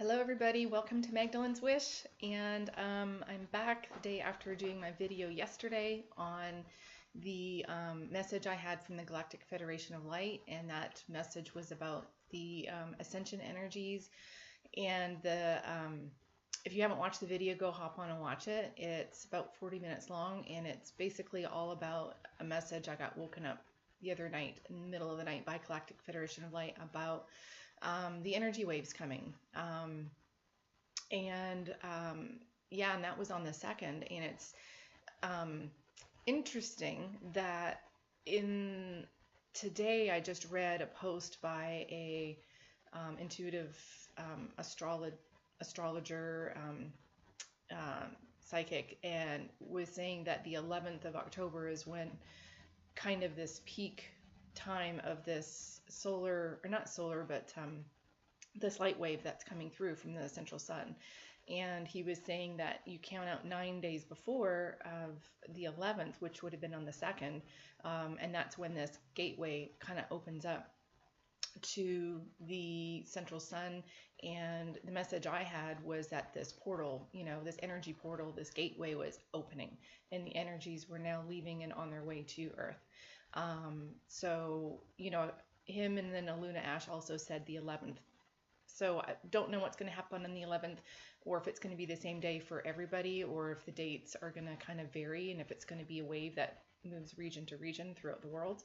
Hello everybody, welcome to Magdalene's Wish, and I'm back the day after doing my video yesterday on the message I had from the Galactic Federation of Light, and that message was about the Ascension Energies, and if you haven't watched the video, go hop on and watch it. It's about 40 minutes long, and it's basically all about a message I got woken up the other night, in the middle of the night, by Galactic Federation of Light about the energy waves coming. Yeah, and that was on the 2nd, and it's interesting that today I just read a post by a intuitive astrologer, psychic, and was saying that the 11th of October is when kind of this peak time of this this light wave that's coming through from the central sun. And he was saying that you count out 9 days before of the 11th, which would have been on the 2nd, and that's when this gateway kind of opens up to the central sun. And the message I had was that this portal, this energy portal, this gateway was opening, and the energies were now leaving and on their way to Earth. So, him and then Aluna Ash also said the 11th. So I don't know what's going to happen on the 11th, or if it's going to be the same day for everybody, or if the dates are going to kind of vary, and if it's going to be a wave that moves region to region throughout the world.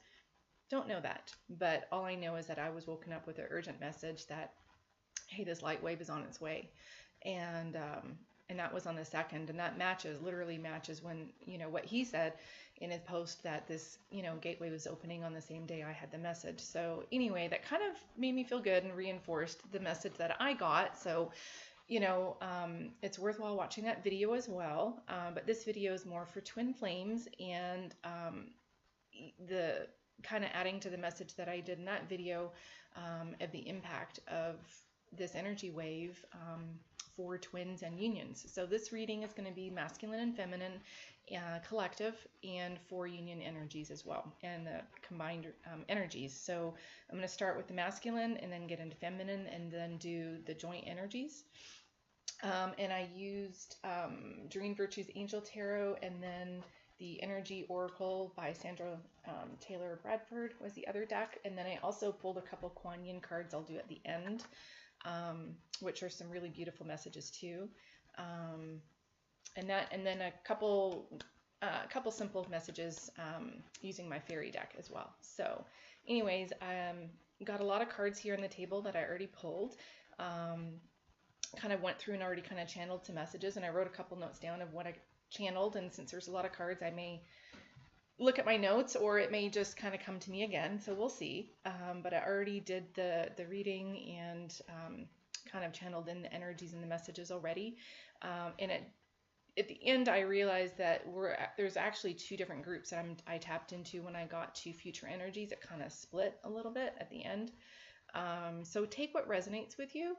Don't know that, but all I know is that I was woken up with an urgent message that, hey, this light wave is on its way. And that was on the 2nd, and that literally matches when, what he said in his post, that this, gateway was opening on the same day I had the message. So anyway, that kind of made me feel good and reinforced the message that I got. So, it's worthwhile watching that video as well. But this video is more for twin flames, and the kind of adding to the message that I did in that video of the impact of this energy wave for twins and unions. So this reading is going to be masculine and feminine, collective, and for union energies as well, and the combined energies. So I'm going to start with the masculine and then get into feminine and then do the joint energies. And I used Doreen Virtue's Angel Tarot, and then the Energy Oracle by Sandra Taylor Bradford was the other deck. And then I also pulled a couple Kuan Yin cards I'll do at the end, which are some really beautiful messages too. And then a couple simple messages using my fairy deck as well. So anyways, got a lot of cards here on the table that I already pulled. Kind of went through and already kind of channeled some messages, and I wrote a couple notes down of what I channeled, and since there's a lot of cards, I may look at my notes, or it may just kind of come to me again, so we'll see. But I already did the reading and kind of channeled in the energies and the messages already. And at the end, I realized that there's actually two different groups that I tapped into when I got to future energies. It kind of split a little bit at the end. So take what resonates with you.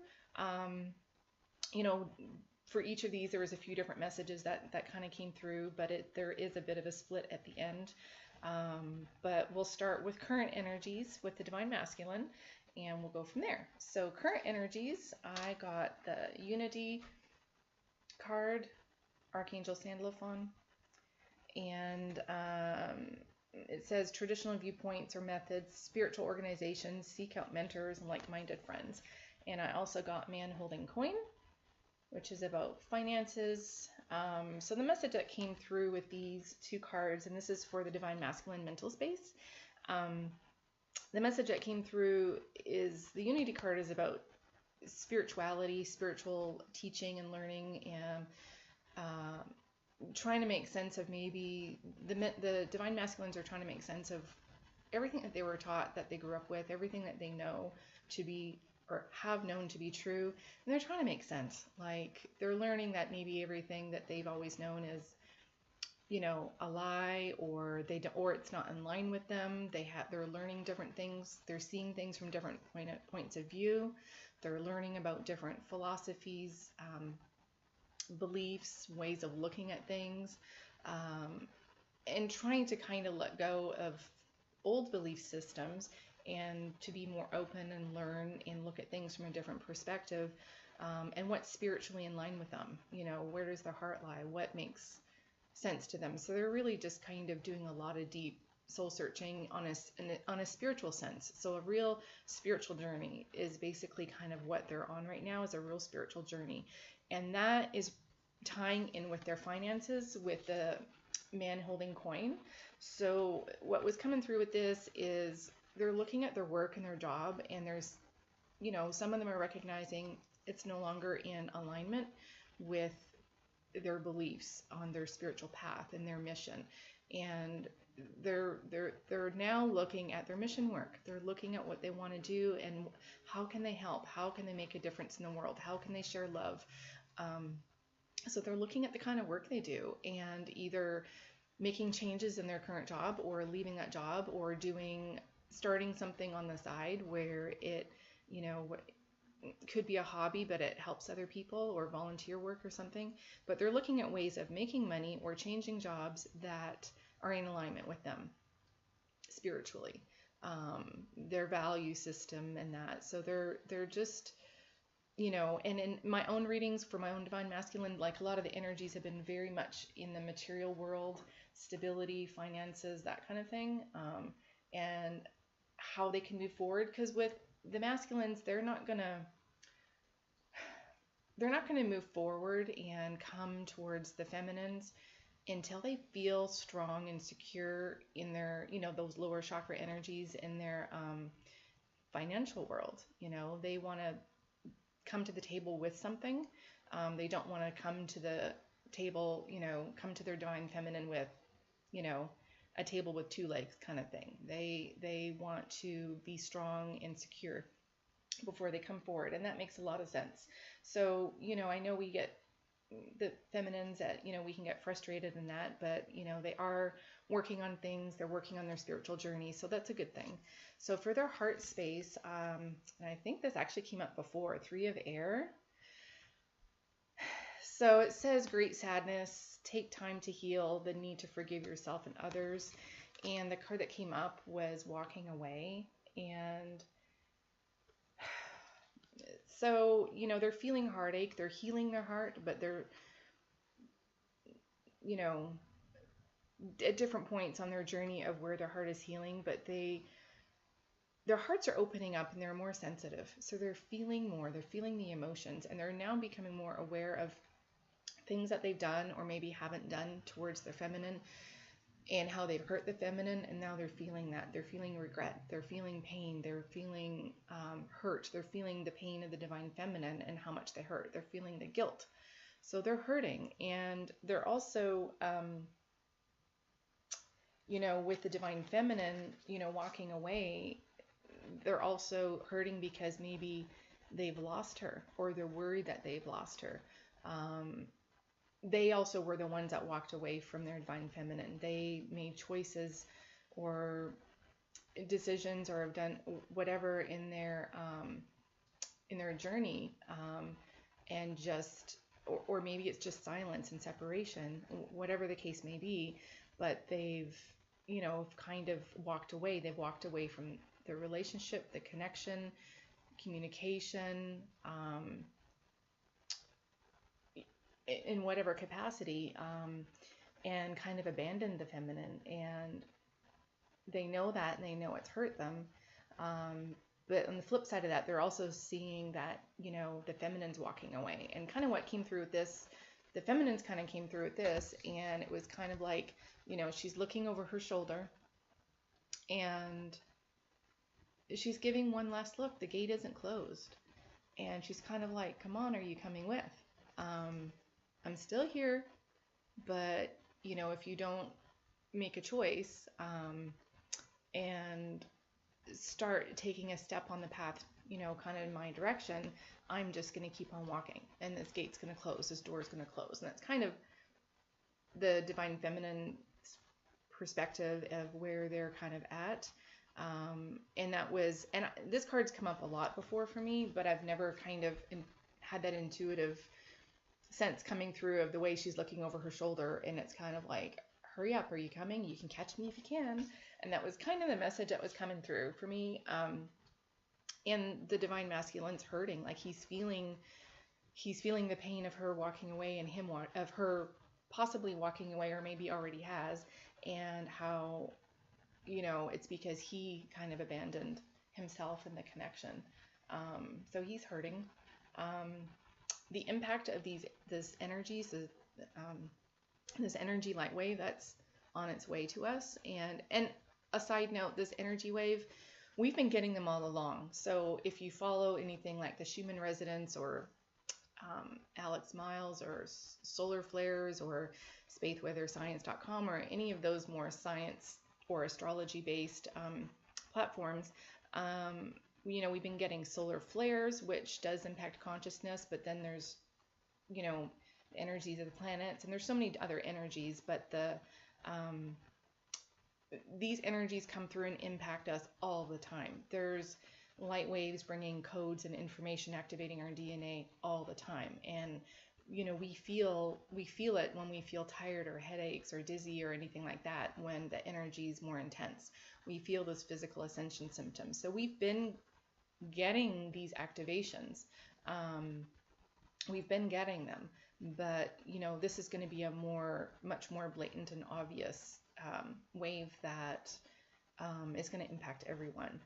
For each of these, there was a few different messages that kind of came through, but there is a bit of a split at the end. But we'll start with current energies with the Divine Masculine, and we'll go from there. So current energies, I got the Unity card, Archangel Sandalphon, and it says traditional viewpoints or methods, spiritual organizations, seek out mentors and like-minded friends. And I also got Man Holding Coin, which is about finances. So the message that came through with these two cards, and this is for the Divine Masculine mental space, the message that came through is the Unity card is about spirituality, spiritual teaching and learning, and trying to make sense of maybe the Divine Masculines are trying to make sense of everything that they were taught, that they grew up with, everything that they know to be or have known to be true, and they're trying to make sense. Like, they're learning that maybe everything that they've always known is, a lie, or it's not in line with them. They're learning different things. They're seeing things from different points of view. They're learning about different philosophies, beliefs, ways of looking at things, and trying to kind of let go of old belief systems and to be more open and learn and look at things from a different perspective, and what's spiritually in line with them. Where does their heart lie? What makes sense to them? So they're really just kind of doing a lot of deep soul searching on a spiritual sense. So a real spiritual journey is basically kind of what they're on right now, is a real spiritual journey. And that is tying in with their finances, with the man holding coin. So what was coming through with this is they're looking at their work and their job, and there's, some of them are recognizing it's no longer in alignment with their beliefs on their spiritual path and their mission. And they're now looking at their mission work. They're looking at what they want to do and how can they help? How can they make a difference in the world? How can they share love? So they're looking at the kind of work they do, and either making changes in their current job, or leaving that job, or starting something on the side where it, could be a hobby, but it helps other people, or volunteer work or something. But they're looking at ways of making money or changing jobs that are in alignment with them spiritually, their value system and that. So they're just, and in my own readings for my own divine masculine, like a lot of the energies have been very much in the material world, stability, finances, that kind of thing, and how they can move forward. Because with the masculines, they're not gonna move forward and come towards the feminines until they feel strong and secure in their, those lower chakra energies in their financial world. They want to come to the table with something. They don't want to come to the table, come to their divine feminine with, a table with two legs kind of thing. They want to be strong and secure before they come forward, and that makes a lot of sense. So, I know we get the feminines that, we can get frustrated in that, but, they are working on things. They're working on their spiritual journey. So that's a good thing. So for their heart space, and I think this actually came up before, 3 of air. So it says great sadness, take time to heal, the need to forgive yourself and others. And the card that came up was walking away. And so, they're feeling heartache, they're healing their heart, but they're, at different points on their journey of where their heart is healing, but their hearts are opening up and they're more sensitive. So they're feeling more, they're feeling the emotions, and they're now becoming more aware of things that they've done or maybe haven't done towards their feminine, and how they've hurt the feminine, and now they're feeling that. They're feeling regret, they're feeling pain, they're feeling hurt, they're feeling the pain of the divine feminine and how much they hurt. They're feeling the guilt. So they're hurting, and they're also, with the divine feminine, walking away, they're also hurting because maybe they've lost her, or they're worried that they've lost her. They also were the ones that walked away from their divine feminine. They made choices or decisions, or have done whatever in their journey, and just, or maybe it's just silence and separation, whatever the case may be. But they've, kind of walked away. They've walked away from the relationship, the connection, communication, in whatever capacity, and kind of abandoned the feminine. And they know that, and they know it's hurt them. But on the flip side of that, they're also seeing that, the feminine's walking away. And kind of what came through with this, the feminines kind of came through with this, and it was kind of like, she's looking over her shoulder, and she's giving one last look. The gate isn't closed. And she's kind of like, come on, are you coming with? I'm still here, but, if you don't make a choice, and start taking a step on the path, kind of in my direction, I'm just going to keep on walking, and this gate's going to close, this door's going to close. And that's kind of the divine feminine perspective of where they're kind of at. And this card's come up a lot before for me, but I've never kind of had that intuitive sense coming through of the way she's looking over her shoulder, and it's kind of like hurry up, are you coming? You can catch me if you can. And that was kind of the message that was coming through for me. And the divine masculine's hurting, like he's feeling the pain of her walking away, and of her possibly walking away, or maybe already has, and how, it's because he kind of abandoned himself in the connection. So he's hurting. The impact of this energies, this energy light wave that's on its way to us, and a side note, this energy wave, we've been getting them all along. So if you follow anything like the Schumann resonance, or Alex Miles, or solar flares, or spaceweatherscience.com, or any of those more science or astrology based platforms, we've been getting solar flares, which does impact consciousness, but then there's, the energies of the planets, and there's so many other energies, but these energies come through and impact us all the time. There's light waves bringing codes and information, activating our DNA all the time. And, we feel it when we feel tired, or headaches, or dizzy, or anything like that, when the energy is more intense. We feel those physical ascension symptoms. So we've been getting these activations. We've been getting them, but, this is going to be a much more blatant and obvious wave that is going to impact everyone.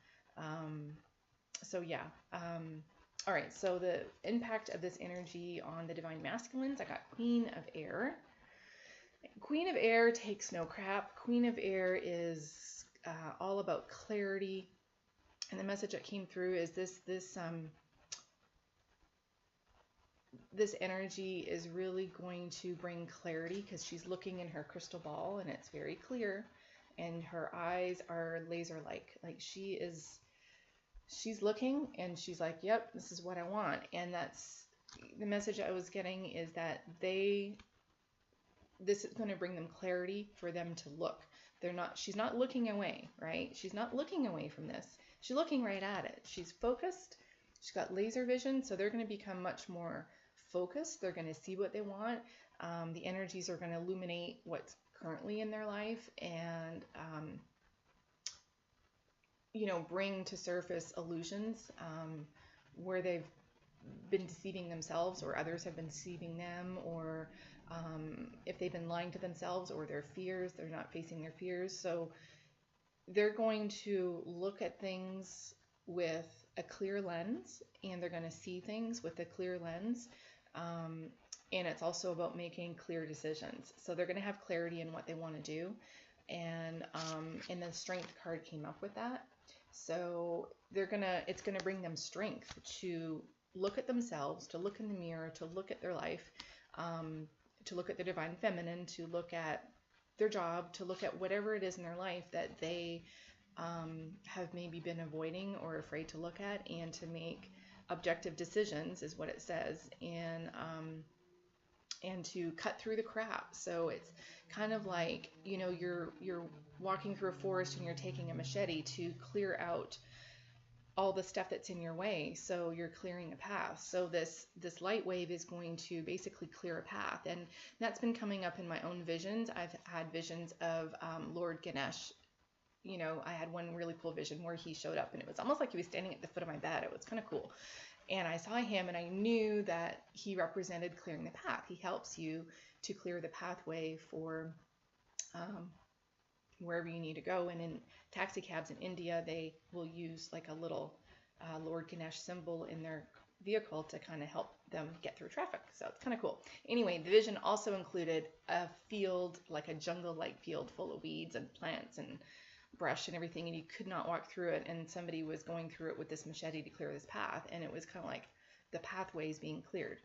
So yeah. All right. So the impact of this energy on the divine masculines, I got Queen of Air. Queen of Air takes no crap. Queen of Air is all about clarity. And the message that came through is this energy is really going to bring clarity, because she's looking in her crystal ball and it's very clear, and her eyes are laser-like. Like she's looking and she's like, yep, this is what I want. And that's the message I was getting, is that this is going to bring them clarity for them to look. She's not looking away, right? She's not looking away from this. She's looking right at it. She's focused. She's got laser vision. So they're going to become much more focused. They're going to see what they want. The energies are going to illuminate what's currently in their life, and bring to surface illusions where they've been deceiving themselves, or others have been deceiving them, or if they've been lying to themselves, or their fears, they're not facing their fears. So they're going to look at things with a clear lens, and they're going to see things with a clear lens. And it's also about making clear decisions. So they're going to have clarity in what they want to do. And the Strength card came up with that. So it's going to bring them strength to look at themselves, to look in the mirror, to look at their life, to look at their divine feminine, to look at their job, to look at whatever it is in their life that they have maybe been avoiding or afraid to look at, and to make objective decisions, is what it says, and to cut through the crap. So it's kind of like, you're walking through a forest and you're taking a machete to clear out all the stuff that's in your way. So you're clearing a path. So this light wave is going to basically clear a path. And that's been coming up in my own visions. I've had visions of Lord Ganesh. I had one really cool vision where he showed up, and it was almost like he was standing at the foot of my bed. It was kind of cool. And I saw him, and I knew that he represented clearing the path. He helps you to clear the pathway for wherever you need to go. And in taxi cabs in India, they will use like a little Lord Ganesh symbol in their vehicle to kind of help them get through traffic. So it's kind of cool. Anyway, the vision also included a field, like a jungle-like field full of weeds and plants and brush and everything, and you could not walk through it, and somebody was going through it with this machete to clear this path, and it was kind of like the pathways being cleared,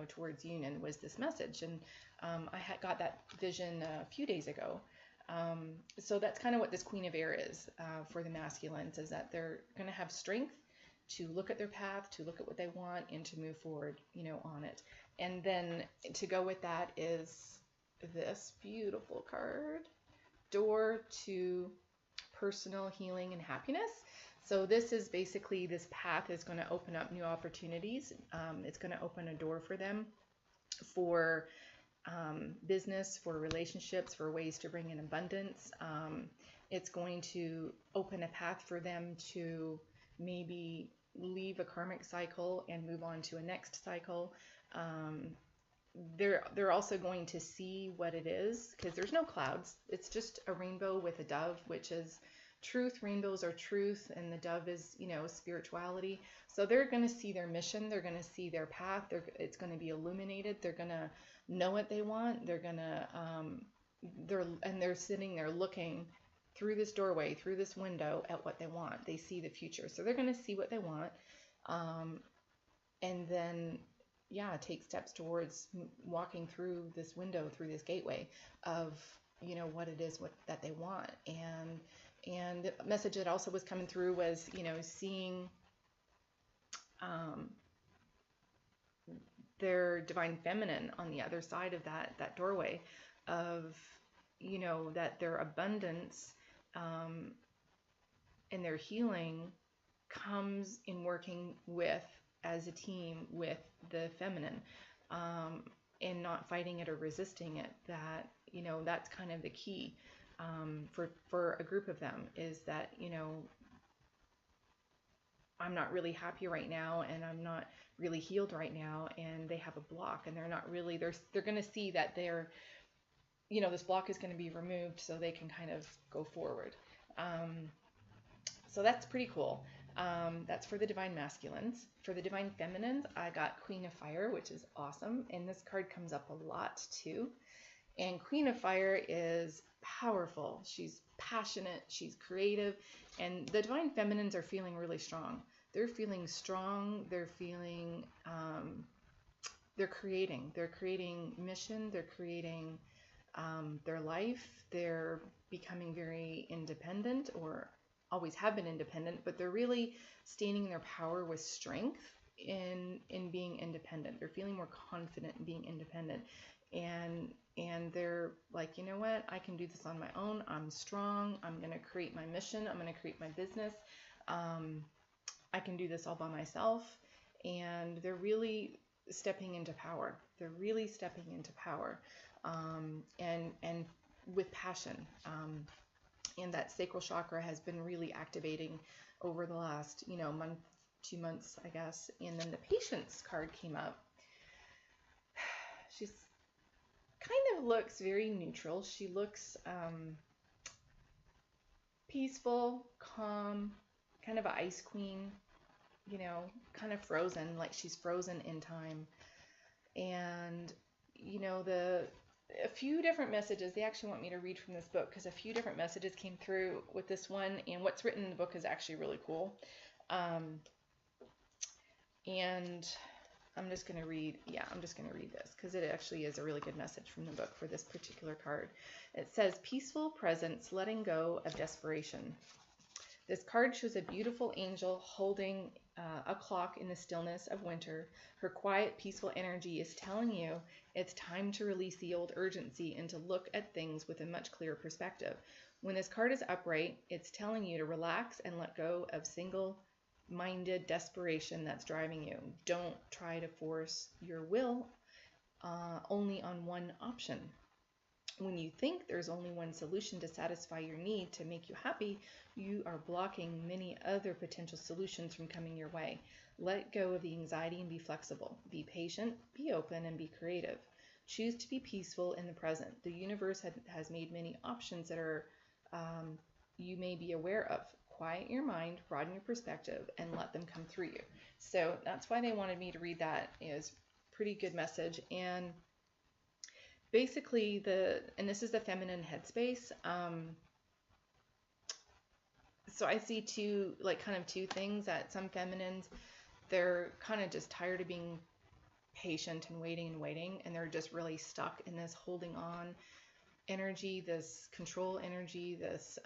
towards union was this message. And I had got that vision a few days ago. So that's kind of what this Queen of Air is for the masculines, is that they're going to have strength to look at their path, to look at what they want, and to move forward, on it. And then to go with that is this beautiful card, Door to Personal Healing and Happiness. So this is basically, this path is going to open up new opportunities. It's going to open a door for them for business, for relationships, for ways to bring in abundance. It's going to open a path for them to maybe leave a karmic cycle and move on to a next cycle. They're also going to see what it is, because there's no clouds. It's just a rainbow with a dove, which is truth. Rainbows are truth, and the dove is, spirituality. So they're going to see their mission. They're going to see their path. It's going to be illuminated. They're going to know what they want. They're going to they're sitting there looking through this doorway, through this window, at what they want. They see the future, so they're going to see what they want, and then take steps towards walking through this window, through this gateway of what it is that they want. And the message that also was coming through was seeing their divine feminine on the other side of that doorway, of that their abundance and their healing comes in working as a team with the feminine, and not fighting it or resisting it. That's kind of the key for a group of them, is that I'm not really happy right now, and I'm not really healed right now, and they have a block, and they're not really, they're going to see that this block is going to be removed, so they can kind of go forward. So that's pretty cool. That's for the divine masculines. For the divine feminines, I got Queen of Fire, which is awesome. And this card comes up a lot too. And Queen of Fire is powerful. She's passionate. She's creative. And the divine feminines are feeling really strong. They're feeling strong. They're feeling, they're creating mission. They're creating their life. They're becoming very independent, or always have been independent, but they're really standing in their power with strength in being independent. They're feeling more confident in being independent, and they're like, you know what, I can do this on my own. I'm strong. I'm going to create my mission. I'm going to create my business. I can do this all by myself. And they're really stepping into power. They're really stepping into power, and with passion. And that sacral chakra has been really activating over the last, month, 2 months, I guess. And then the Patience card came up. She's kind of looks very neutral. She looks peaceful, calm, kind of an ice queen, kind of frozen, like she's frozen in time. And, a few different messages. They actually want me to read from this book, because a few different messages came through with this one, and what's written in the book is actually really cool. And I'm just going to read this, because it actually is a really good message from the book for this particular card. It says, peaceful presence, letting go of desperation. This card shows a beautiful angel holding a clock in the stillness of winter. Her quiet, peaceful energy is telling you it's time to release the old urgency and to look at things with a much clearer perspective. When this card is upright, it's telling you to relax and let go of single-minded desperation that's driving you. Don't try to force your will only on one option. When you think there's only one solution to satisfy your need to make you happy, you are blocking many other potential solutions from coming your way. Let go of the anxiety and be flexible. Be patient, be open, and be creative. Choose to be peaceful in the present. The universe has made many options that are you may be aware of. Quiet your mind, broaden your perspective, and let them come through you. So that's why they wanted me to read that. It was a pretty good message. And basically, and this is the feminine headspace. So I see two things, that some feminines, they're kind of just tired of being patient and waiting, and they're just really stuck in this holding on energy, this control energy, this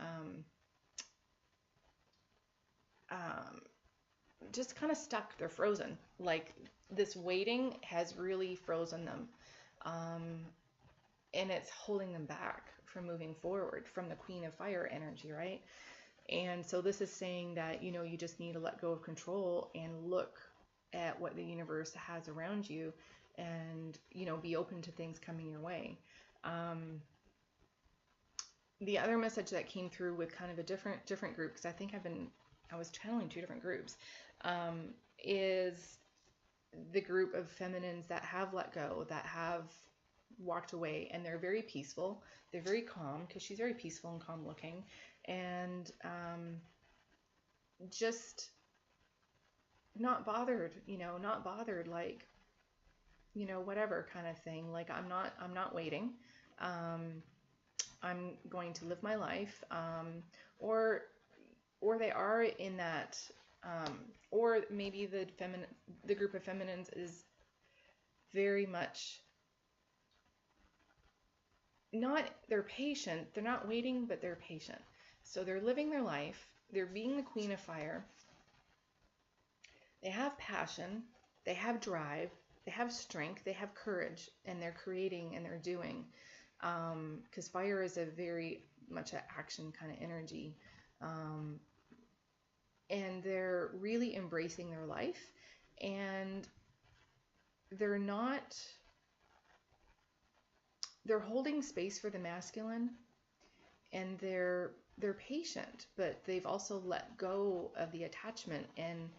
just kind of stuck. They're frozen. Like, this waiting has really frozen them. And it's holding them back from moving forward, from the Queen of Fire energy, right? And so this is saying that, you just need to let go of control and look at what the universe has around you, and, you know, be open to things coming your way. The other message that came through with kind of a different group, because I think I was channeling two different groups, is the group of feminines that have let go, that have walked away, and they're very peaceful. They're very calm, because she's very peaceful and calm looking, and just not bothered, you know, not bothered, like, you know, whatever kind of thing. Like, I'm not waiting. I'm going to live my life. Or they are in that, or maybe the group of feminines is very much not, they're patient. They're not waiting, but they're patient. So they're living their life. They're being the queen of fire. They have passion. They have drive. They have strength. They have courage, and they're creating and they're doing. Because fire is a very much an action kind of energy. And they're really embracing their life, and they're holding space for the masculine, and they're patient, but they've also let go of the attachment and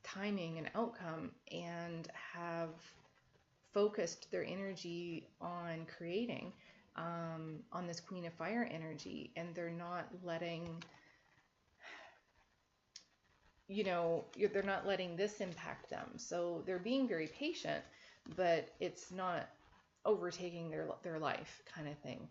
timing and outcome, and have focused their energy on creating, on this queen of fire energy, and they're not letting, you know, they're not letting this impact them. So they're being very patient, but it's not overtaking their life kind of thing.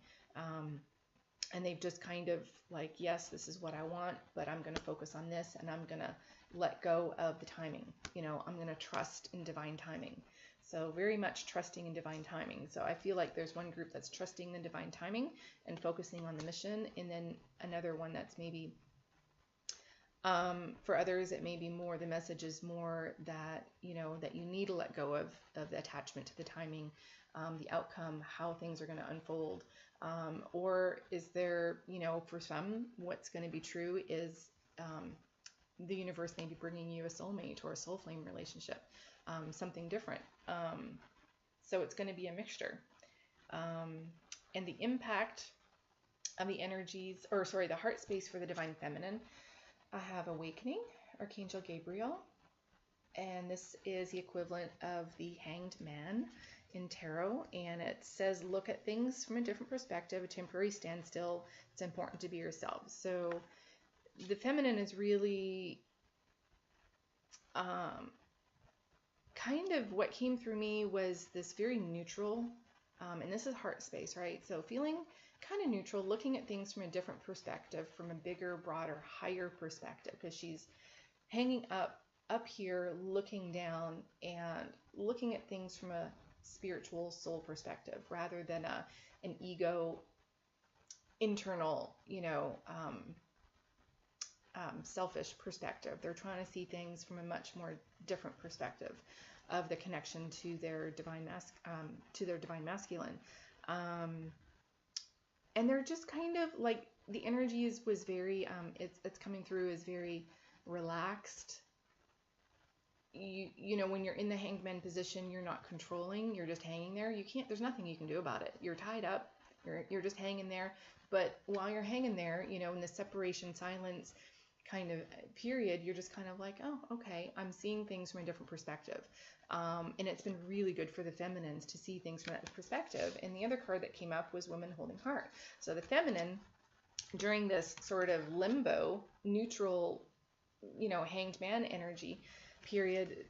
And they've just kind of like, yes, this is what I want, but I'm going to focus on this, and I'm going to let go of the timing. You know, I'm going to trust in divine timing. So very much trusting in divine timing. So I feel like there's one group that's trusting the divine timing and focusing on the mission, and then another one that's maybe, for others, it may be more, the message is more that, you know, that you need to let go of the attachment to the timing, the outcome, how things are going to unfold. Or is there, you know, for some, what's going to be true is the universe may be bringing you a soulmate or a soul flame relationship, something different. So it's going to be a mixture. And the impact of the energies, or sorry, the heart space for the divine feminine, I have awakening, Archangel Gabriel, and this is the equivalent of the Hanged Man in tarot, and it says look at things from a different perspective, a temporary standstill, it's important to be yourself. So the feminine is really kind of what came through me was this very neutral, and this is heart space, right? So feeling kind of neutral, looking at things from a different perspective, from a bigger, broader, higher perspective, because she's hanging up here, looking down, and looking at things from a spiritual soul perspective, rather than an ego, internal, you know, selfish perspective. They're trying to see things from a much more different perspective of the connection to their divine masculine. And they're just kind of like, the energy was very, it's coming through as very relaxed. You know, when you're in the hanged man position, you're not controlling, you're just hanging there. There's nothing you can do about it. You're tied up, you're just hanging there. But while you're hanging there, you know, in the separation, silence kind of period, you're just kind of like, oh, okay, I'm seeing things from a different perspective. And it's been really good for the feminines to see things from that perspective. And the other card that came up was woman holding heart. So the feminine, during this sort of limbo, neutral, you know, hanged man energy period,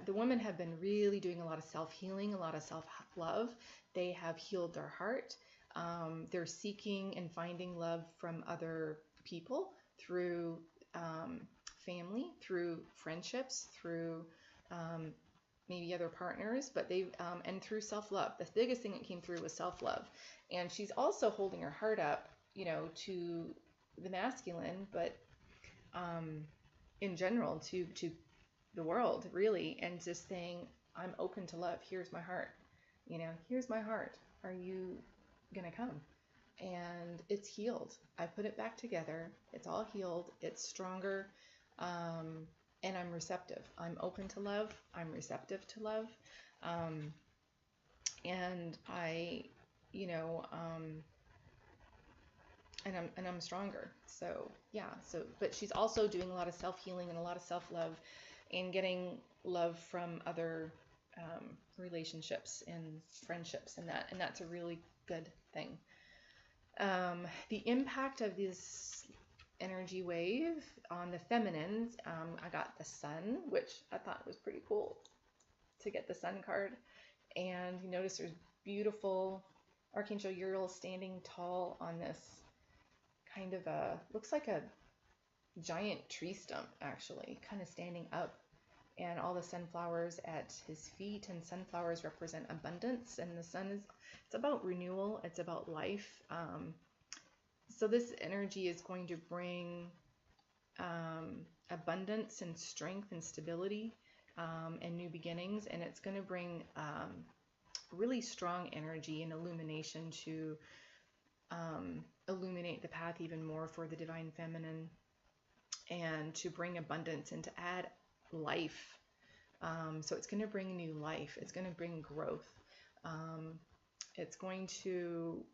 the women have been really doing a lot of self-healing, a lot of self-love. They have healed their heart. They're seeking and finding love from other people through family, through friendships, through maybe other partners, but and through self-love. The biggest thing that came through was self-love. And she's also holding her heart up, you know, to the masculine, but in general to the world, really, and just saying, I'm open to love. Here's my heart. You know, here's my heart. Are you gonna come? And it's healed. I put it back together. It's all healed. It's stronger. and I'm receptive. I'm open to love. I'm receptive to love. And I, you know, and I'm stronger. So yeah. So, but she's also doing a lot of self-healing and a lot of self-love, and getting love from other relationships and friendships, and that's a really good thing. The impact of this energy wave on the feminines, I got the sun, which I thought was pretty cool to get the sun card. And you notice there's beautiful Archangel Uriel standing tall on this kind of looks like a giant tree stump, actually, kind of standing up, and all the sunflowers at his feet, and sunflowers represent abundance, and the sun it's about renewal, it's about life. So this energy is going to bring abundance and strength and stability, and new beginnings, and it's going to bring really strong energy and illumination to illuminate the path even more for the divine feminine, and to bring abundance and to add life. So it's going to bring new life. It's going to bring growth. It's going to,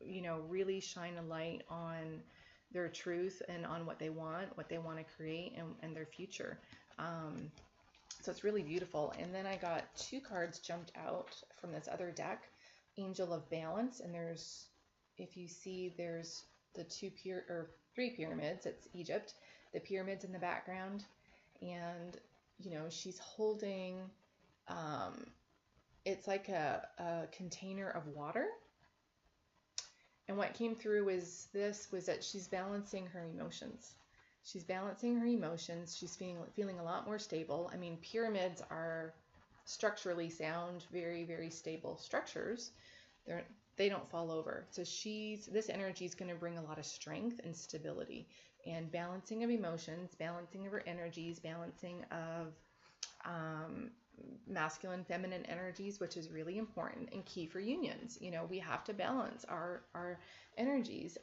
you know, really shine a light on their truth and on what they want to create, and their future. So it's really beautiful. And then I got 2 cards jumped out from this other deck, Angel of Balance, and there's, if you see, there's the 3 pyramids. It's Egypt, the pyramids in the background, and you know, she's holding it's like a container of water. And what came through was that she's balancing her emotions. She's balancing her emotions. She's feeling a lot more stable. I mean, pyramids are structurally sound, very, very stable structures. They don't fall over. So this energy is going to bring a lot of strength and stability, and balancing of emotions, balancing of her energies, balancing of masculine, feminine energies, which is really important and key for unions. You know, we have to balance our energies.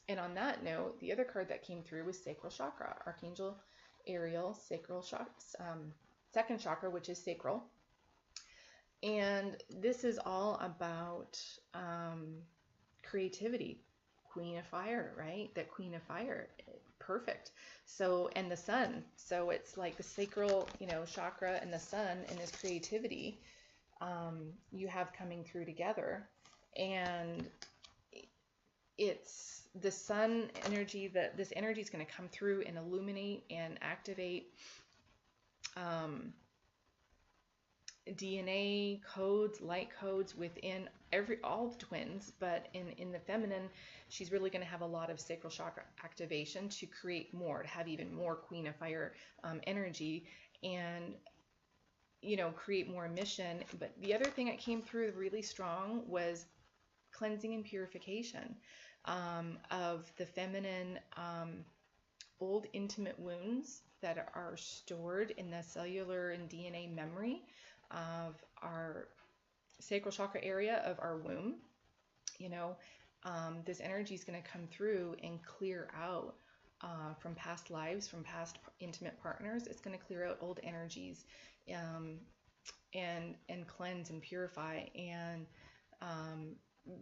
And on that note, the other card that came through was Sacral Chakra, Archangel Ariel, Sacral Chakra, second chakra, which is sacral. And this is all about creativity. Queen of Fire, right? That Queen of Fire, perfect. So, and the sun. So it's like the sacral, you know, chakra and the sun and this creativity you have coming through together. And it's the sun energy, that this energy is going to come through and illuminate and activate DNA codes, light codes within all the twins, but in the feminine, she's really going to have a lot of sacral chakra activation to create more, to have even more Queen of Fire energy, and you know, create more emission. But the other thing that came through really strong was cleansing and purification of the feminine old intimate wounds that are stored in the cellular and DNA memory of our sacral chakra area of our womb. You know, this energy is going to come through and clear out from past lives, from past intimate partners. It's going to clear out old energies and cleanse and purify. And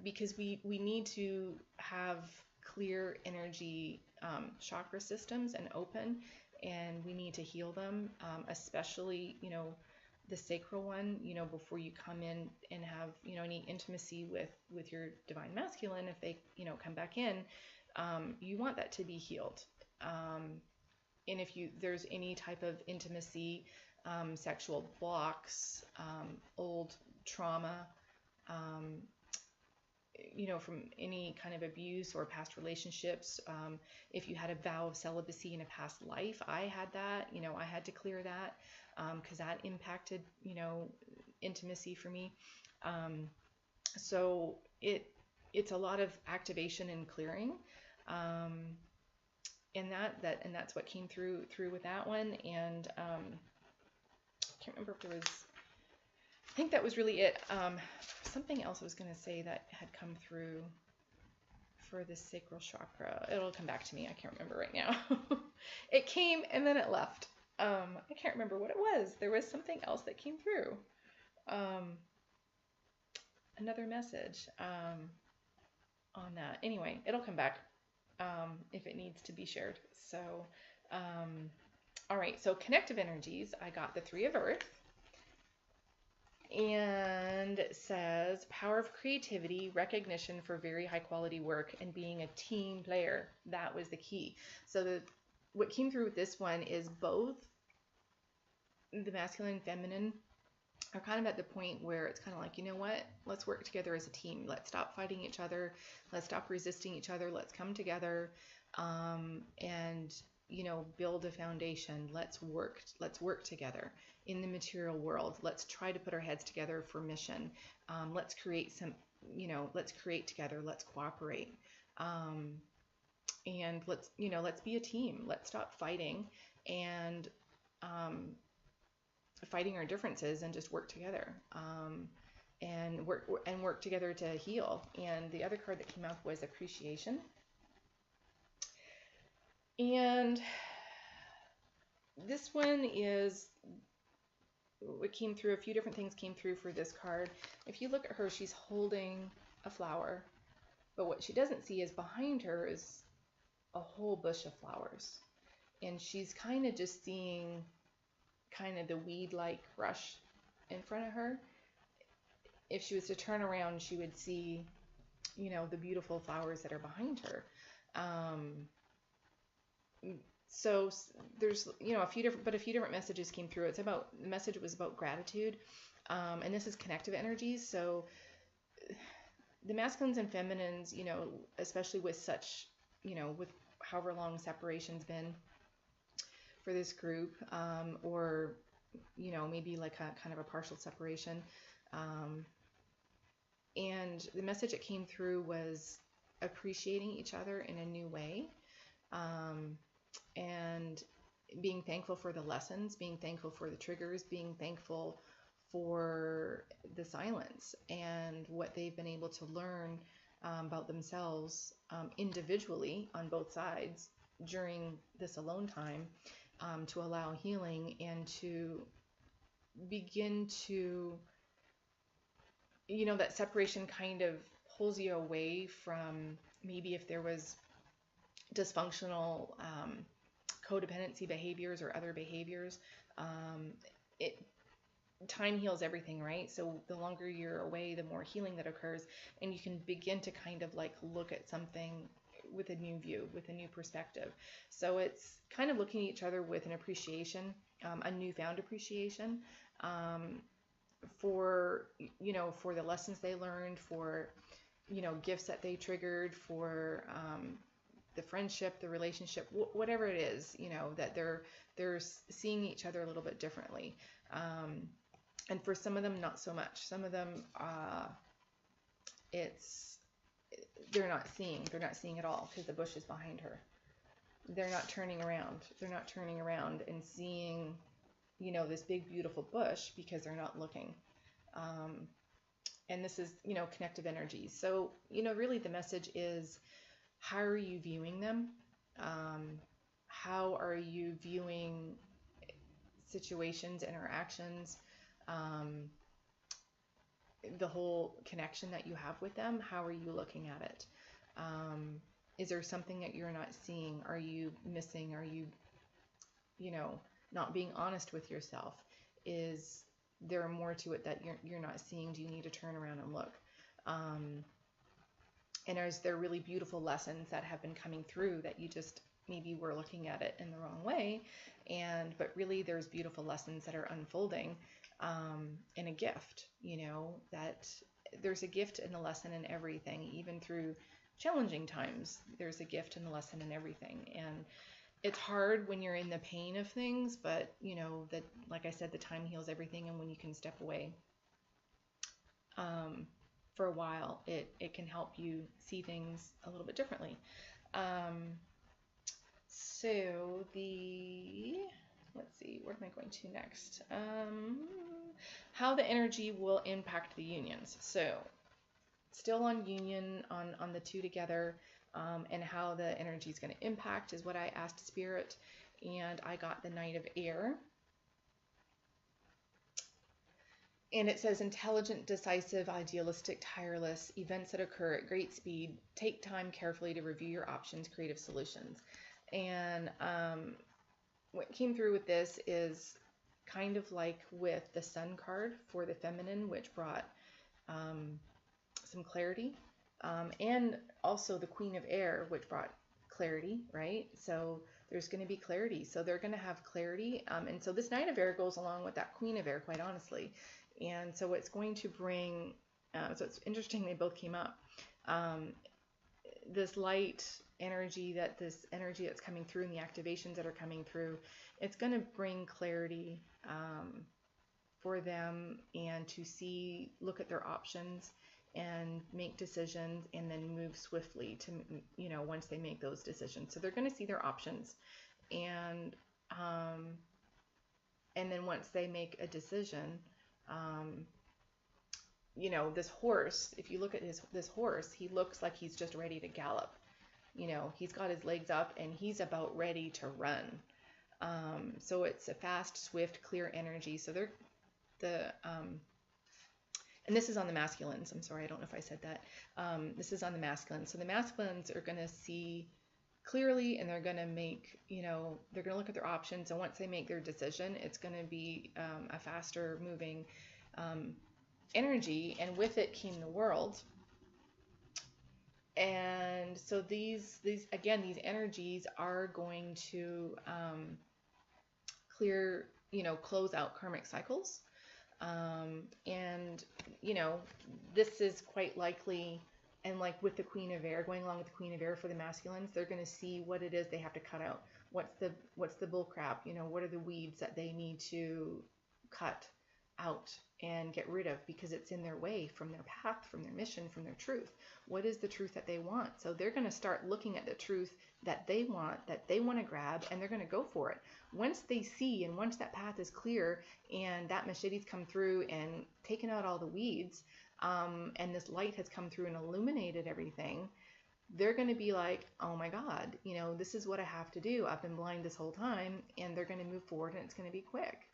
because we need to have clear energy chakra systems and open, and we need to heal them, especially, you know, the sacral one, you know, before you come in and have, you know, any intimacy with your divine masculine. If they, you know, come back in, you want that to be healed. And if there's any type of intimacy, sexual blocks, old trauma, you know, from any kind of abuse or past relationships, if you had a vow of celibacy in a past life, I had that, you know, I had to clear that, because that impacted, you know, intimacy for me. So it's a lot of activation and clearing, and that's what came through with that one. And I can't remember if there was, I think that was really it. Something else I was going to say that had come through for the sacral chakra. It'll come back to me. I can't remember right now. It came and then it left. I can't remember what it was. There was something else that came through. Another message on that. Anyway, it'll come back if it needs to be shared. So, all right. So Connective Energies, I got the Three of Earth. And it says power of creativity, recognition for very high quality work, and being a team player. That was the key. So what came through with this one is both the masculine and feminine are kind of at the point where it's kind of like, you know what, let's work together as a team. Let's stop fighting each other. Let's stop resisting each other. Let's come together and, you know, build a foundation. Let's work together in the material world. Let's try to put our heads together for mission. Let's create some, you know, let's create together. Let's cooperate. And let's be a team. Let's stop fighting and fighting our differences and just work together. And work together to heal. And the other card that came up was appreciation. And this one is what came through. A few different things came through for this card. If you look at her, she's holding a flower, but what she doesn't see is behind her is a whole bush of flowers, and she's kind of just seeing kind of the weed-like brush in front of her. If she was to turn around, she would see, you know, the beautiful flowers that are behind her. So there's, you know, a few different messages came through. The message was about gratitude. And this is connective energies. So the masculines and feminines, you know, especially with such, you know, with however long separation's been for this group, or, you know, maybe like a kind of a partial separation. And the message that came through was appreciating each other in a new way. And being thankful for the lessons, being thankful for the triggers, being thankful for the silence and what they've been able to learn about themselves individually on both sides during this alone time, to allow healing and to begin to, you know, that separation kind of pulls you away from maybe if there was dysfunctional codependency behaviors or other behaviors. Time heals everything, right? So the longer you're away, the more healing that occurs, and you can begin to kind of like look at something with a new view, with a new perspective. So it's kind of looking at each other with an appreciation, a newfound appreciation, for, you know, for the lessons they learned, for, you know, gifts that they triggered, for the friendship, the relationship, whatever it is, you know, that they're seeing each other a little bit differently. And for some of them, not so much. Some of them, they're not seeing at all because the bush is behind her. They're not turning around. They're not turning around and seeing, you know, this big, beautiful bush because they're not looking. And this is, you know, connective energies. So, you know, really the message is, how are you viewing them? How are you viewing situations, interactions, the whole connection that you have with them? How are you looking at it? Is there something that you're not seeing? Are you missing? Are you, you know, not being honest with yourself? Is there more to it that you're not seeing? Do you need to turn around and look? And is there really beautiful lessons that have been coming through that you just maybe were looking at it in the wrong way? But really there's beautiful lessons that are unfolding, and a gift, you know, that there's a gift and a lesson in everything, even through challenging times. There's a gift and a lesson in everything. And it's hard when you're in the pain of things, but you know that, like I said, the time heals everything. And when you can step away for a while, it can help you see things a little bit differently. So let's see, where am I going to next? How the energy will impact the unions. So still on union, on the two together, and how the energy is going to impact is what I asked Spirit. and I got the Knight of Air. And it says intelligent, decisive, idealistic, tireless, events that occur at great speed. Take time carefully to review your options, creative solutions. And what came through with this is kind of like with the Sun card for the feminine, which brought some clarity. And also the Queen of Air, which brought clarity, right? So there's going to be clarity. So they're going to have clarity. And so this Knight of Air goes along with that Queen of Air, quite honestly. And so it's going to bring, so it's interesting they both came up. This light energy, this energy that's coming through and the activations that are coming through, it's going to bring clarity for them, and to look at their options and make decisions, and then move swiftly to, once they make those decisions. So they're going to see their options, and then once they make a decision, this horse, if you look at this horse, he looks like he's just ready to gallop. He's got his legs up and he's about ready to run. So it's a fast, swift, clear energy. So and this is on the masculines. I'm sorry, I don't know if I said that. This is on the masculines. So the masculines are going to see clearly, and they're going to make, they're going to look at their options. And once they make their decision, it's going to be a faster moving energy. And with it came the world. And so these energies are going to close out karmic cycles. And this is quite likely, and like with the Queen of Air, going along with the Queen of Air for the masculines, they're going to see what it is they have to cut out. What's the bull crap? What are the weeds that they need to cut out and get rid of, because it's in their way from their path, from their mission, from their truth. What is the truth that they want? So they're going to start looking at the truth that they want to grab, and they're going to go for it. Once they see, and once that path is clear, and that machete's come through and taken out all the weeds, and this light has come through and illuminated everything, they're going to be like, oh my God, this is what I have to do. I've been blind this whole time. And they're going to move forward, and it's going to be quick.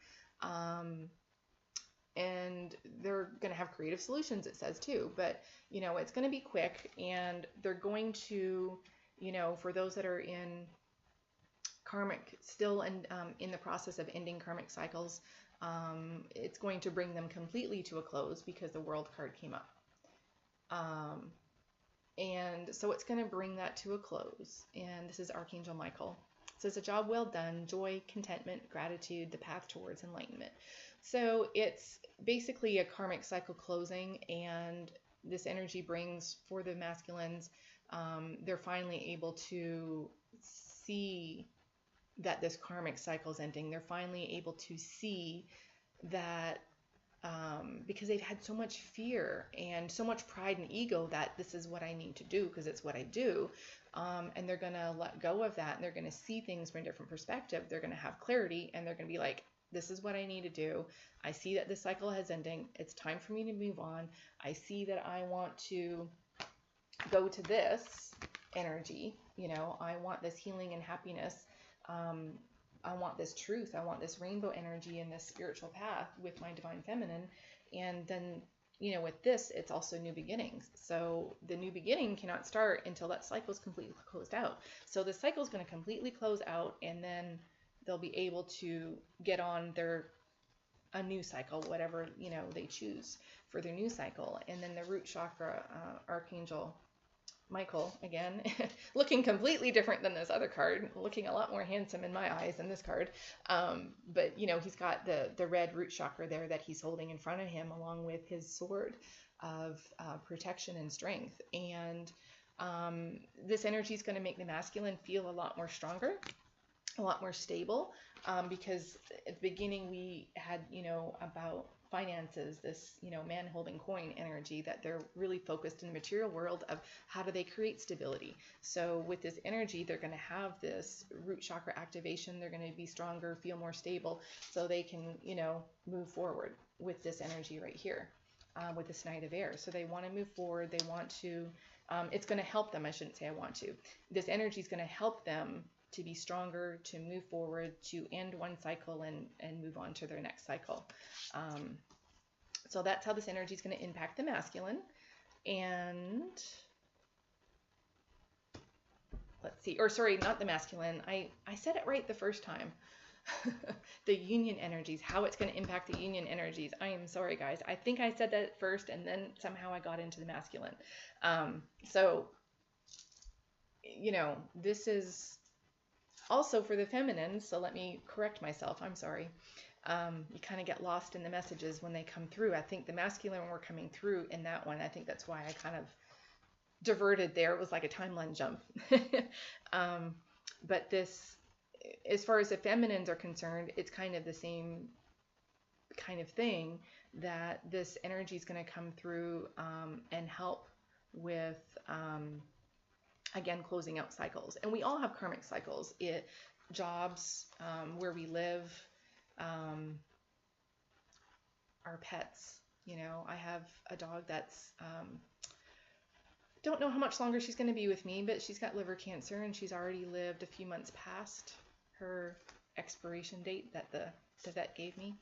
And they're going to have creative solutions, it says too, but it's going to be quick, and they're going to, for those that are in karmic, still in the process of ending karmic cycles, it's going to bring them completely to a close, because the World card came up. And so it's going to bring that to a close. And this is Archangel Michael. It says, a job well done, joy, contentment, gratitude, the path towards enlightenment. So it's basically a karmic cycle closing, and this energy brings, for the masculines, they're finally able to see that this karmic cycle is ending. They're finally able to see that, because they've had so much fear and so much pride and ego that this is what I need to do because it's what I do. And they're going to let go of that, and they're going to see things from a different perspective. They're going to have clarity, and they're going to be like, this is what I need to do. I see that this cycle is ending. It's time for me to move on. I see that I want to go to this energy. I want this healing and happiness. I want this truth. I want this rainbow energy and this spiritual path with my divine feminine. And then, with this, it's also new beginnings. So the new beginning cannot start until that cycle is completely closed out. So the cycle is going to completely close out, and then they'll be able to get on a new cycle, whatever, they choose for their new cycle. And then the root chakra, Archangel Michael, again, looking completely different than this other card, looking a lot more handsome in my eyes than this card. But, he's got the red root chakra there that he's holding in front of him, along with his sword of protection and strength. And this energy is going to make the masculine feel a lot more stronger, a lot more stable, because at the beginning we had, about finances, this, man holding coin energy, that they're really focused in the material world of how do they create stability. So with this energy, they're going to have this root chakra activation. They're going to be stronger, feel more stable, so they can, move forward with this energy right here, with this Knight of Air. So they want to move forward. They want to, it's going to help them. I shouldn't say I want to. This energy is going to help them to be stronger, to move forward, to end one cycle and move on to their next cycle. So that's how this energy is going to impact the masculine. And let's see, or sorry, not the masculine. I said it right the first time. The union energies, how it's going to impact the union energies. I am sorry, guys. I think I said that first, and then somehow I got into the masculine. So, you know, this is also for the feminine. So let me correct myself. I'm sorry. You kind of get lost in the messages when they come through. I think the masculine were coming through in that one. I think that's why I kind of diverted there. It was like a timeline jump. But this, as far as the feminines are concerned, it's kind of the same kind of thing, that this energy is going to come through and help with, again, closing out cycles. And we all have karmic cycles. Jobs, where we live, our pets. You know, I have a dog that's don't know how much longer she's going to be with me, but she's got liver cancer and she's already lived a few months past her expiration date that the vet gave me.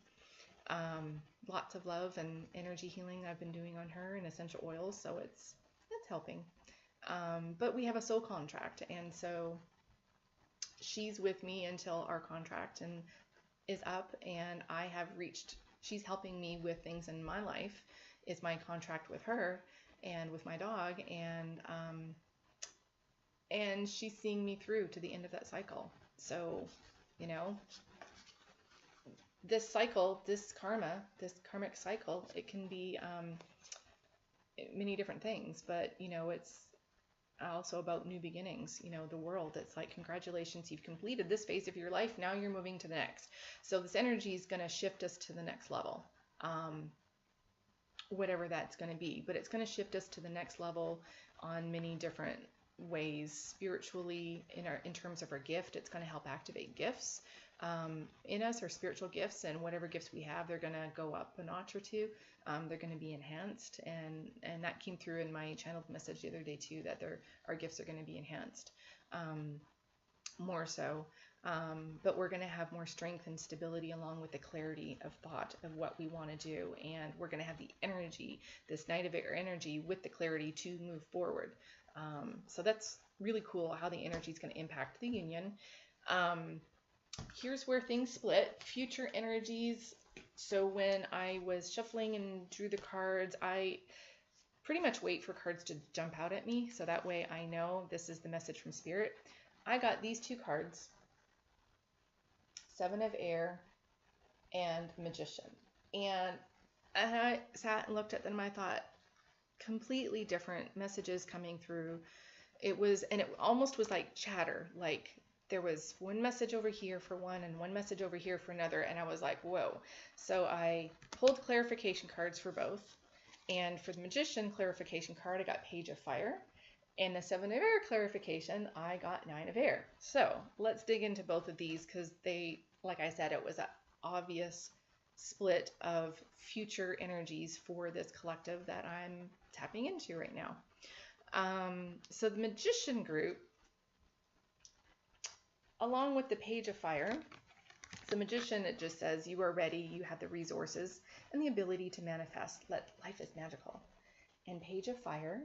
Lots of love and energy healing I've been doing on her and essential oils, so it's helping. But we have a soul contract, and so she's with me until our contract is up, and I have reached, she's helping me with things in my life, is my contract with her and with my dog, and she's seeing me through to the end of that cycle. So, you know, this cycle, this karmic cycle, it can be many different things, but, you know, it's also about new beginnings. You know, the world, it's like, congratulations, you've completed this phase of your life, now you're moving to the next. So this energy is going to shift us to the next level, whatever that's going to be, but it's going to shift us to the next level on many different ways. Spiritually, in terms of our gift, it's going to help activate gifts in us, our spiritual gifts, and whatever gifts we have, they're going to go up a notch or two. They're going to be enhanced, and that came through in my channeled message the other day too, that our gifts are going to be enhanced more so. But we're going to have more strength and stability, along with the clarity of thought of what we want to do, and we're going to have the energy, this Knight of Air energy, with the clarity to move forward. So that's really cool how the energy is going to impact the union. Here's where things split. Future energies. So when I was shuffling and drew the cards, I pretty much wait for cards to jump out at me, so that way I know this is the message from Spirit. I got these two cards, Seven of Air and Magician. And I sat and looked at them and I thought, completely different messages coming through. It almost was like chatter, like there was one message over here for one and one message over here for another, and I was like, whoa. So I pulled clarification cards for both, and for the Magician clarification card, I got Page of Fire, and the Seven of Air clarification, I got Nine of Air. So let's dig into both of these, because they, like I said, it was an obvious split of future energies for this collective that I'm tapping into right now. So the Magician group, along with the Page of Fire, the Magician, it just says you are ready, you have the resources and the ability to manifest. Life is magical. And Page of Fire,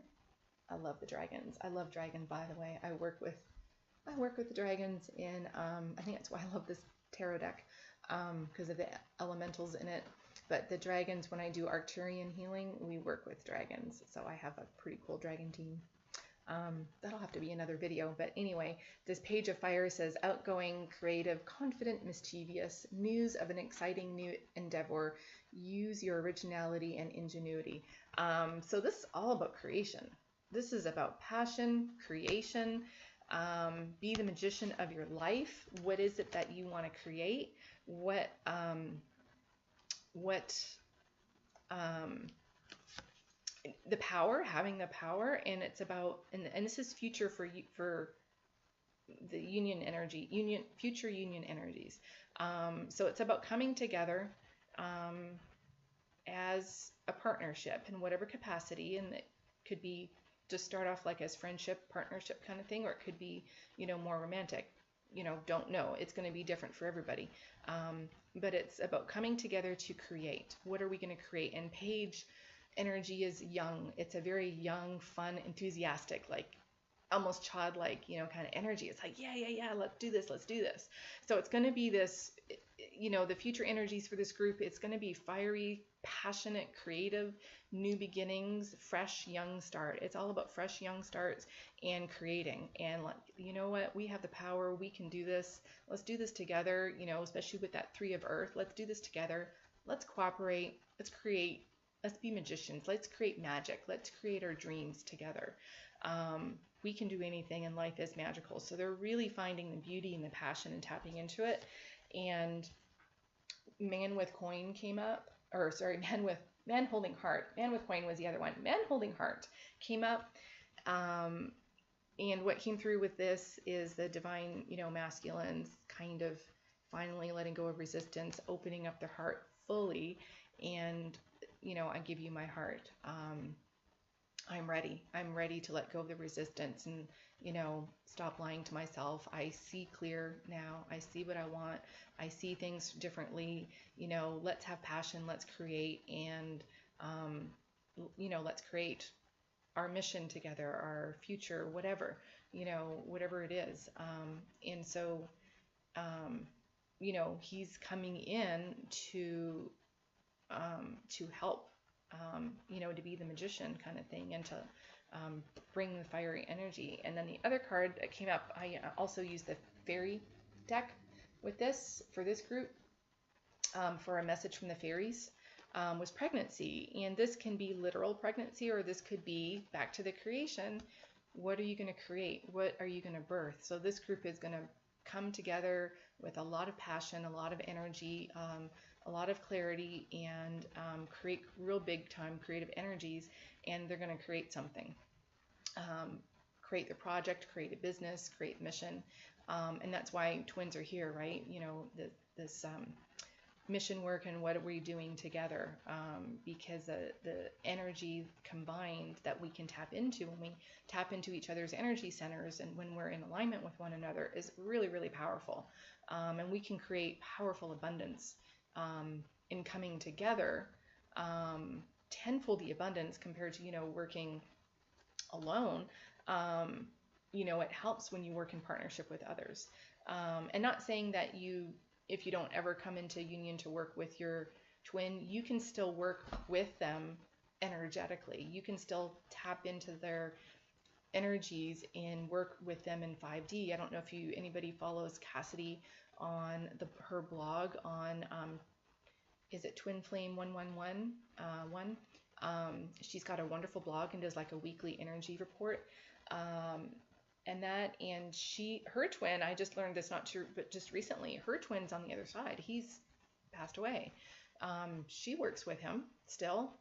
I love the dragons. I love dragons, by the way. I work with the dragons in, I think that's why I love this tarot deck, because of the elementals in it. But the dragons, when I do Arcturian healing, we work with dragons. So I have a pretty cool dragon team. That'll have to be another video. But anyway, this Page of Fire says outgoing, creative, confident, mischievous, news of an exciting new endeavor, use your originality and ingenuity. So this is all about creation. This is about passion, creation. Be the magician of your life. What is it that you want to create? The power, having the power, and it's about, and this is future for you, for the union energy, future union energies. So it's about coming together as a partnership in whatever capacity, and it could be just start off like as friendship, partnership kind of thing, or it could be, more romantic. don't know. It's going to be different for everybody. But it's about coming together to create. What are we going to create? And Paige energy is young. It's a very young, fun, enthusiastic, like almost childlike, kind of energy. It's like, yeah, let's do this. So it's going to be this, the future energies for this group. It's going to be fiery, passionate, creative, new beginnings, fresh, young start. It's all about fresh, young starts and creating. And like, you know what? We have the power. We can do this. Let's do this together, especially with that 3 of Earth. Let's do this together. Let's cooperate. Let's create. Let's be magicians. Let's create magic. Let's create our dreams together. We can do anything, and life is magical. So they're really finding the beauty and the passion and tapping into it. And man with coin came up, or sorry, man holding heart. Man with coin was the other one. Man holding heart came up. And what came through with this is the divine, masculines kind of finally letting go of resistance, opening up their heart fully. And, I give you my heart. I'm ready. I'm ready to let go of the resistance and, stop lying to myself. I see clear now. I see what I want. I see things differently. Let's have passion. Let's create. And, let's create our mission together, our future, whatever, whatever it is. And so, he's coming in to help, to be the magician kind of thing, and to bring the fiery energy. And then the other card that came up, I also used the fairy deck with this, for this group, for a message from the fairies, was pregnancy. And this can be literal pregnancy, or this could be back to the creation. What are you going to create? What are you going to birth? So this group is going to come together with a lot of passion, a lot of energy, a lot of clarity, and create real big time creative energies. And they're going to create something, create the project, create a business, create mission. And that's why twins are here, right? This mission work, and what are we doing together, because the energy combined that we can tap into when we tap into each other's energy centers, and when we're in alignment with one another, is really, really powerful. And we can create powerful abundance in coming together, tenfold the abundance compared to working alone. It helps when you work in partnership with others, and not saying that if you don't ever come into union to work with your twin, you can still work with them energetically. You can still tap into their energies and work with them in 5D. I don't know if anybody follows Cassidy on her blog on, is it Twin Flame 111? She's got a wonderful blog and does like a weekly energy report. And her twin, I just learned this, not true, but just recently, her twin's on the other side. He's passed away. She works with him still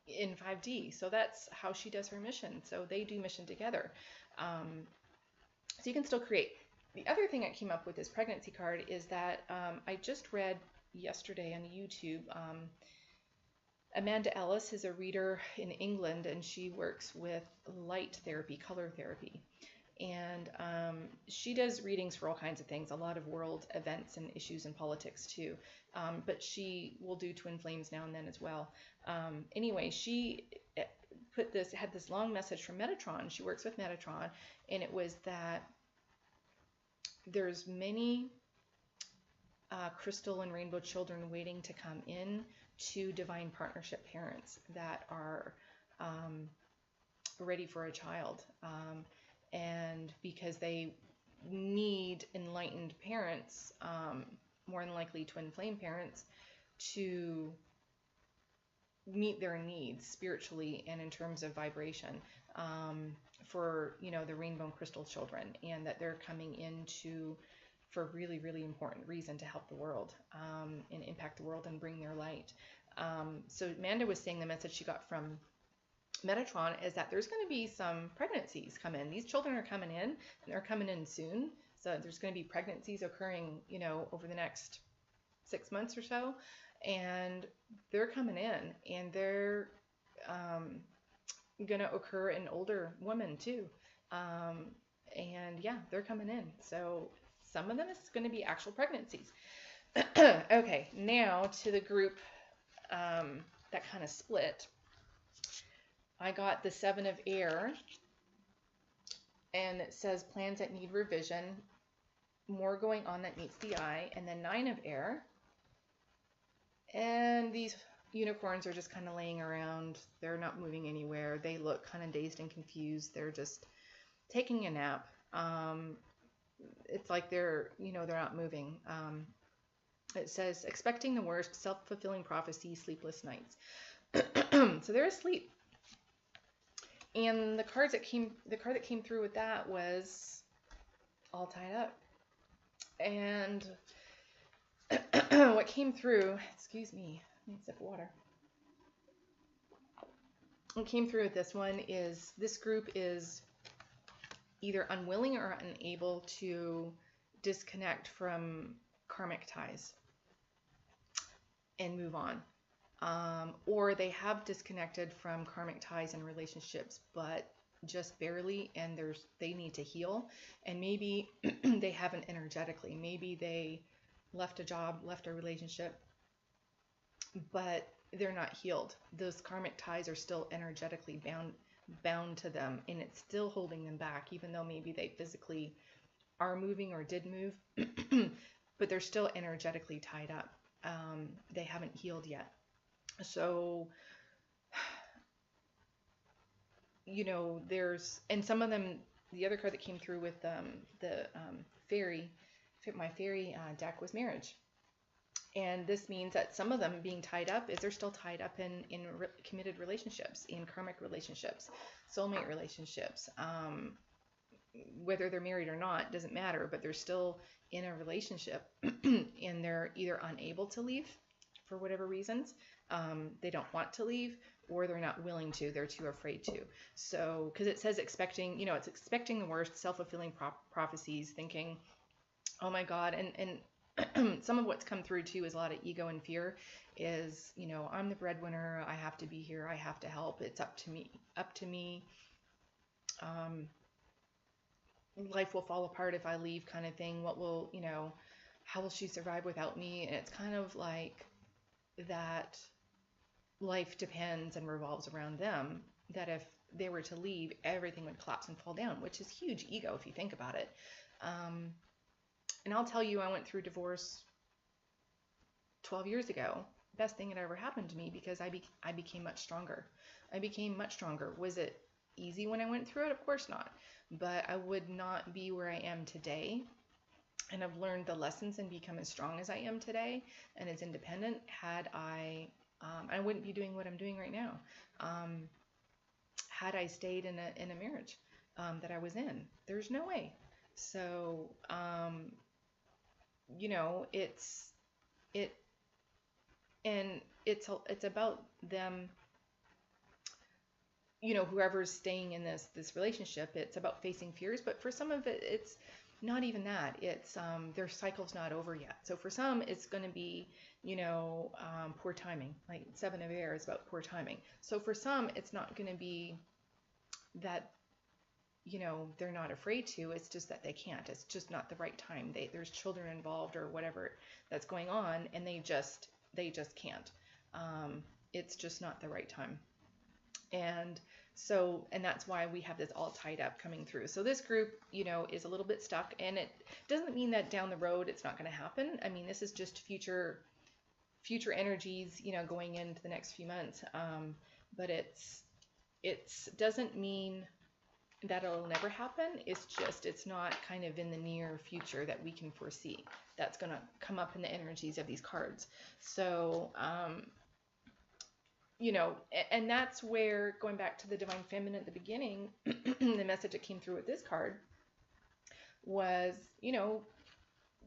in 5D. So that's how she does her mission. So they do mission together. So you can still create. The other thing that came up with this pregnancy card is that I just read yesterday on YouTube, Amanda Ellis is a reader in England, and she works with light therapy, color therapy. And she does readings for all kinds of things, a lot of world events and issues and politics too. But she will do twin flames now and then as well. Anyway, she had this long message from Metatron. She works with Metatron, and it was that there's many crystal and rainbow children waiting to come in to divine partnership parents that are ready for a child. And because they need enlightened parents, more than likely twin flame parents, to meet their needs spiritually and in terms of vibration, for the rainbow and crystal children, and that they're coming in for a really, really important reason, to help the world, and impact the world and bring their light. So Amanda was saying the message she got from Metatron is that there's going to be some pregnancies come in. These children are coming in, and they're coming in soon. So there's going to be pregnancies occurring, over the next 6 months or so. And they're coming in, and they're going to occur in older women too. And yeah, they're coming in. So some of them it's going to be actual pregnancies. Okay, now to the group that kind of split. I got the 7 of air, and it says plans that need revision, more going on that meets the eye, and then 9 of air. And these unicorns are just kind of laying around. They're not moving anywhere. They look kind of dazed and confused. They're just taking a nap. It's like they're not moving. It says expecting the worst, self-fulfilling prophecy, sleepless nights. So they're asleep. And the card that came through with that was all tied up. And what came through, excuse me, I need a sip of water. What came through with this one is this group is either unwilling or unable to disconnect from karmic ties and move on. Or they have disconnected from karmic ties and relationships, but just barely, and they need to heal. And maybe they haven't energetically. Maybe they left a job, left a relationship, but they're not healed. Those karmic ties are still energetically bound to them, and it's still holding them back, even though maybe they physically are moving or did move, but they're still energetically tied up. They haven't healed yet. So, and some of them, the other card that came through with the fairy, my fairy deck was marriage. And this means that some of them being tied up is they're still tied up in committed relationships, in karmic relationships, soulmate relationships. Whether they're married or not doesn't matter, but they're still in a relationship and they're either unable to leave for whatever reasons. They don't want to leave, or they're not willing to. They're too afraid to. So, because it says expecting, it's expecting the worst, self-fulfilling prophecies, thinking, oh my God, and some of what's come through too is a lot of ego and fear. Is I'm the breadwinner. I have to be here. I have to help. It's up to me. Life will fall apart if I leave, kind of thing. How will she survive without me? And it's kind of like that. Life depends and revolves around them. That if they were to leave, everything would collapse and fall down, which is huge ego if you think about it. And I'll tell you, I went through divorce 12 years ago. Best thing that ever happened to me, because I became much stronger. Was it easy when I went through it? Of course not. But I would not be where I am today. And I've learned the lessons and become as strong as I am today and as independent had I wouldn't be doing what I'm doing right now. Had I stayed in a marriage that I was in, there's no way. So, it's about them, whoever's staying in this relationship, it's about facing fears, but for some of it, it's not even that. It's, their cycle's not over yet. So for some, it's going to be, poor timing, like 7 of air is about poor timing. So for some, it's not going to be that, they're not afraid to, it's just that they can't. It's just not the right time. There's children involved or whatever that's going on, and they just can't. It's just not the right time. And that's why we have this all tied up coming through. So this group, is a little bit stuck, and it doesn't mean that down the road it's not going to happen. I mean, this is just future energies, going into the next few months. But it's doesn't mean that it'll never happen. It's not kind of in the near future that we can foresee. That's going to come up in the energies of these cards. So, and that's where, going back to the Divine Feminine at the beginning, the message that came through with this card was,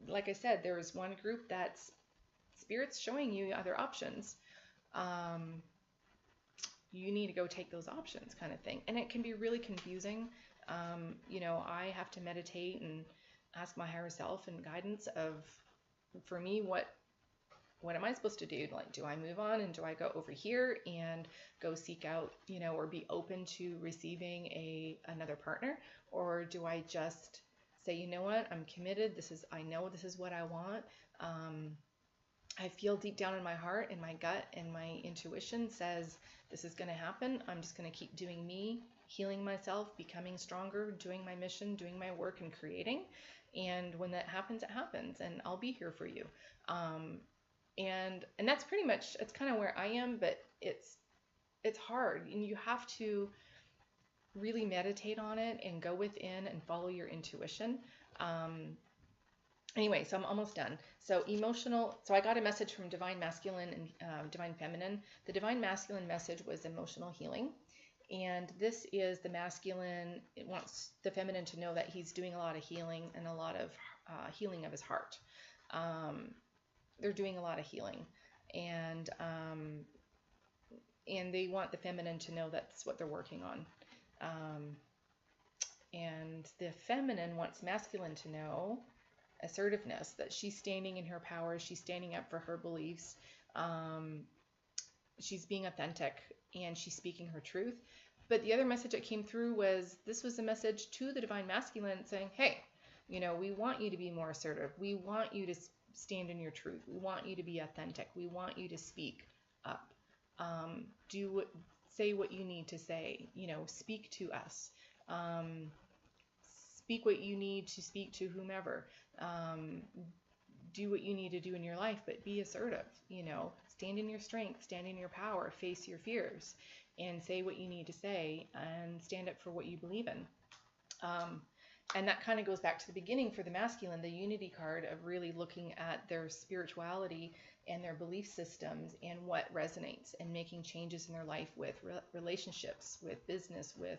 like I said, there was one group that's Spirit's showing you other options. You need to go take those options, kind of thing. And it can be really confusing. I have to meditate and ask my higher self and guidance of, for me, what am I supposed to do? Like, do I move on and do I go over here and go seek out, or be open to receiving another partner? Or do I just say, you know what, I'm committed. I know this is what I want. I feel deep down in my heart, in my gut, and my intuition says this is going to happen. I'm just going to keep doing me, healing myself, becoming stronger, doing my mission, doing my work, and creating. And when that happens, it happens, and I'll be here for you. And that's pretty much, it's kind of where I am, but it's hard, and you have to really meditate on it and go within and follow your intuition. Anyway, so I'm almost done. So I got a message from Divine Masculine and Divine Feminine. The Divine Masculine message was emotional healing. And this is the masculine. It wants the feminine to know that he's doing a lot of healing and a lot of healing of his heart. They're doing a lot of healing. And they want the feminine to know that's what they're working on. And the feminine wants masculine to know assertiveness, that she's standing in her power, she's standing up for her beliefs, she's being authentic, and she's speaking her truth. But the other message that came through was, this was a message to the Divine Masculine saying, hey, we want you to be more assertive. We want you to stand in your truth. We want you to be authentic. We want you to speak up. Say what you need to say, speak to us. Speak what you need to speak to whomever. Do what you need to do in your life, but be assertive, stand in your strength, stand in your power, face your fears, and say what you need to say, and stand up for what you believe in. And that kind of goes back to the beginning for the masculine, the unity card of really looking at their spirituality and their belief systems and what resonates, and making changes in their life with relationships, with business, with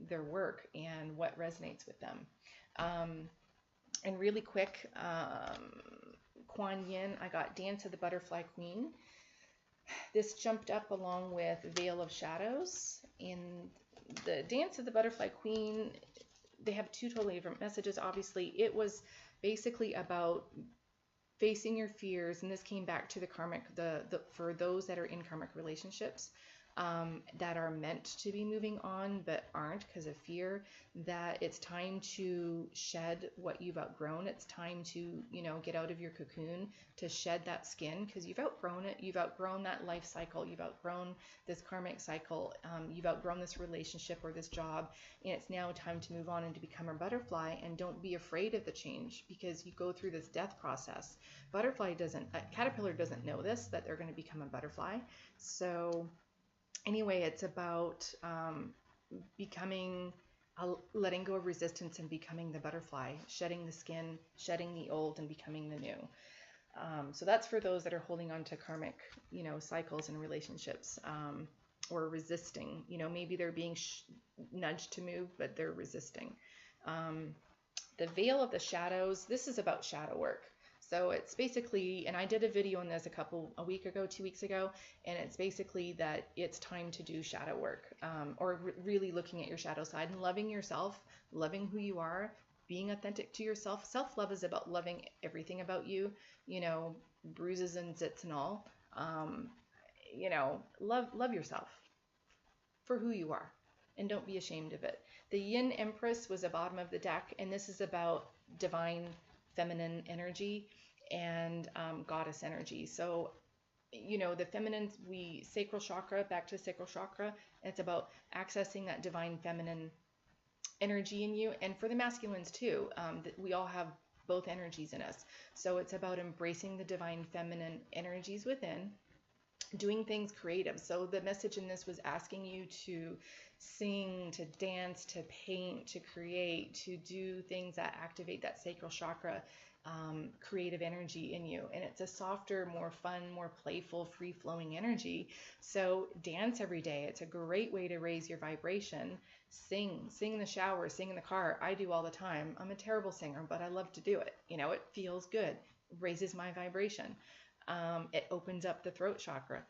their work, and what resonates with them. And really quick, Kuan Yin, I got Dance of the Butterfly Queen. This jumped up along with Veil of Shadows. In the Dance of the Butterfly Queen, they have two totally different messages. Obviously, it was basically about facing your fears, and this came back to the karmic, for those that are in karmic relationships, that are meant to be moving on but aren't because of fear, that it's time to shed what you've outgrown. It's time to, get out of your cocoon, to shed that skin, because you've outgrown it. You've outgrown that life cycle. You've outgrown this karmic cycle. You've outgrown this relationship or this job, and it's now time to move on and to become a butterfly. And don't be afraid of the change, because you go through this death process. Caterpillar doesn't know this, that they're going to become a butterfly. So anyway, it's about letting go of resistance and becoming the butterfly, shedding the skin, shedding the old, and becoming the new. So that's for those that are holding on to karmic, cycles and relationships, or resisting. Maybe they're being nudged to move, but they're resisting. The Veil of the Shadows, this is about shadow work. So it's basically, and I did a video on this a week ago, 2 weeks ago, and it's basically that it's time to do shadow work, or really looking at your shadow side and loving yourself, loving who you are, being authentic to yourself. Self-love is about loving everything about you, bruises and zits and all. Love yourself for who you are, and don't be ashamed of it. The Yin Empress was the bottom of the deck, and this is about divine feminine energy and goddess energy. So, the feminine, Sacral Chakra, back to Sacral Chakra, it's about accessing that divine feminine energy in you. And for the masculines too, we all have both energies in us. So it's about embracing the divine feminine energies within, doing things creative. So the message in this was asking you to sing, to dance, to paint, to create, to do things that activate that sacral chakra, creative energy in you. And it's a softer, more fun, more playful, free-flowing energy. So dance every day. It's a great way to raise your vibration. Sing in the shower, sing in the car. I do all the time. I'm a terrible singer, but I love to do it. It feels good. It raises my vibration. It opens up the throat chakra.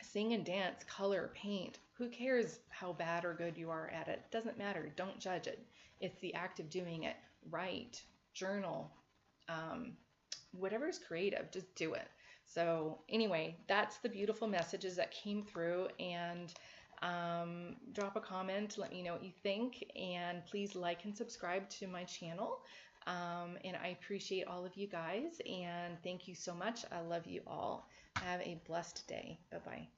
Sing and dance, color, paint. Who cares how bad or good you are at it? Doesn't matter. Don't judge it. It's the act of doing it. Write, journal, whatever is creative, just do it. So anyway, that's the beautiful messages that came through. And Drop a comment, let me know what you think, and please like and subscribe to my channel. And I appreciate all of you guys, and thank you so much. I love you all. Have a blessed day. Bye-bye.